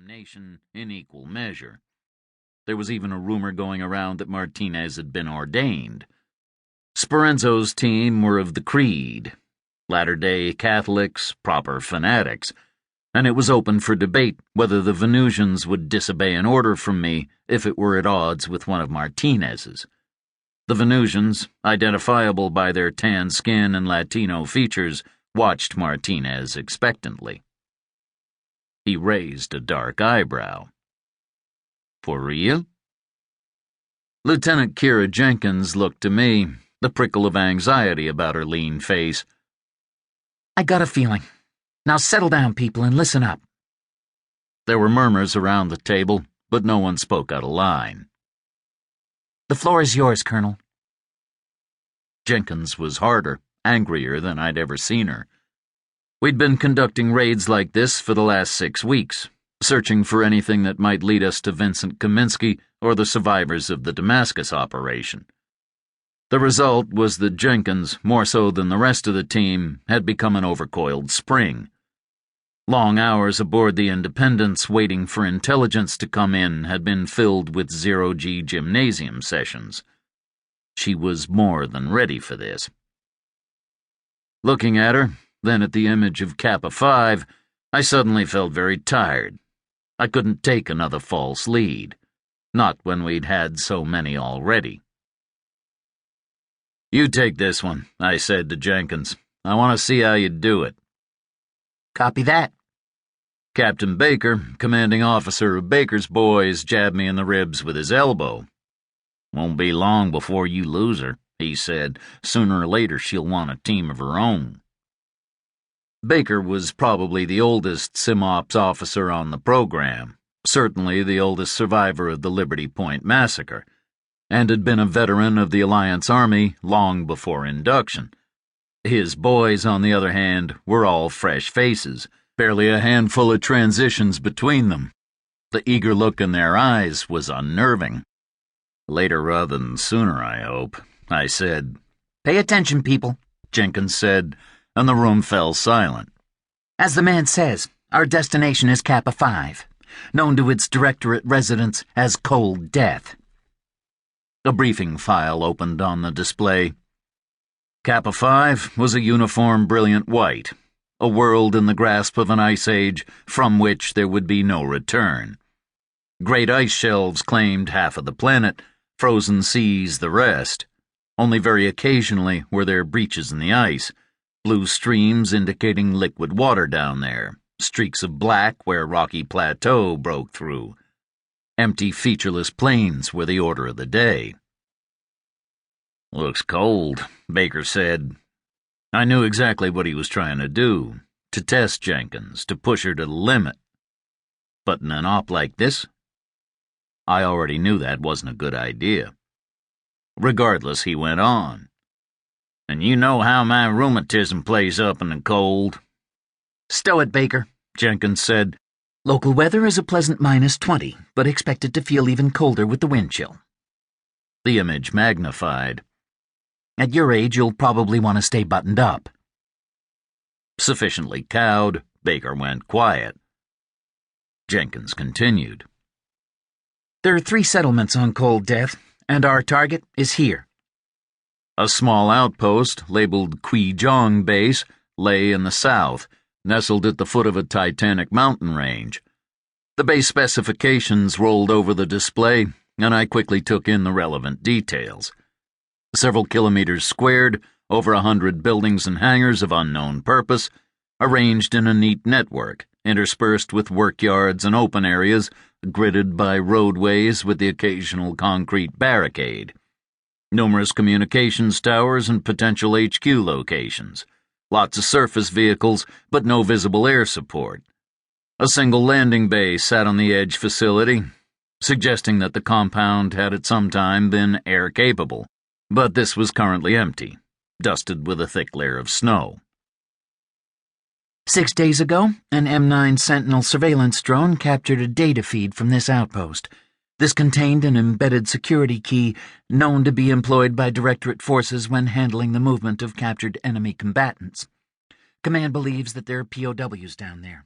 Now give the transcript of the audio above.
damnation in equal measure. There was even a rumor going around that Martinez had been ordained. Speranzo's team were of the creed, Latter-day Catholics, proper fanatics, and it was open for debate whether the Venusians would disobey an order from me if it were at odds with one of Martinez's. The Venusians, identifiable by their tan skin and Latino features, watched Martinez expectantly. He raised a dark eyebrow. For real? Lieutenant Kira Jenkins looked to me, the prickle of anxiety about her lean face. I got a feeling. Now settle down, people, and listen up. There were murmurs around the table, but no one spoke out of line. The floor is yours, Colonel. Jenkins was harder, angrier than I'd ever seen her. We'd been conducting raids like this for the last 6 weeks, searching for anything that might lead us to Vincent Kaminsky or the survivors of the Damascus operation. The result was that Jenkins, more so than the rest of the team, had become an overcoiled spring. Long hours aboard the Independence waiting for intelligence to come in had been filled with zero-G gymnasium sessions. She was more than ready for this. Looking at her, then at the image of Kappa 5, I suddenly felt very tired. I couldn't take another false lead. Not when we'd had so many already. You take this one, I said to Jenkins. I want to see how you do it. Copy that. Captain Baker, commanding officer of Baker's boys, jabbed me in the ribs with his elbow. Won't be long before you lose her, he said. Sooner or later she'll want a team of her own. Baker was probably the oldest SimOps officer on the program, certainly the oldest survivor of the Liberty Point massacre, and had been a veteran of the Alliance Army long before induction. His boys, on the other hand, were all fresh faces, barely a handful of transitions between them. The eager look in their eyes was unnerving. Later rather than sooner, I hope, I said. Pay attention, people, Jenkins said, and the room fell silent. As the man says, our destination is Kappa 5, known to its directorate residents as Cold Death. A briefing file opened on the display. Kappa 5 was a uniform brilliant white, a world in the grasp of an ice age from which there would be no return. Great ice shelves claimed half of the planet, frozen seas the rest. Only very occasionally were there breaches in the ice, blue streams indicating liquid water down there, streaks of black where rocky plateau broke through. Empty, featureless plains were the order of the day. Looks cold, Baker said. I knew exactly what he was trying to do, to test Jenkins, to push her to the limit. But in an op like this, I already knew that wasn't a good idea. Regardless, he went on. And you know how my rheumatism plays up in the cold. Stow it, Baker, Jenkins said. Local weather is a pleasant -20, but expected to feel even colder with the wind chill. The image magnified. At your age, you'll probably want to stay buttoned up. Sufficiently cowed, Baker went quiet. Jenkins continued. There are 3 settlements on Cold Death, and our target is here. A small outpost, labeled Quijong Base, lay in the south, nestled at the foot of a titanic mountain range. The base specifications rolled over the display, and I quickly took in the relevant details. Several kilometers squared, over 100 buildings and hangars of unknown purpose, arranged in a neat network, interspersed with workyards and open areas, gridded by roadways with the occasional concrete barricade. Numerous communications towers and potential HQ locations. Lots of surface vehicles, but no visible air support. A single landing bay sat on the edge facility, suggesting that the compound had at some time been air-capable, but this was currently empty, dusted with a thick layer of snow. 6 days ago, an M9 Sentinel surveillance drone captured a data feed from this outpost. This contained an embedded security key known to be employed by Directorate forces when handling the movement of captured enemy combatants. Command believes that there are POWs down there.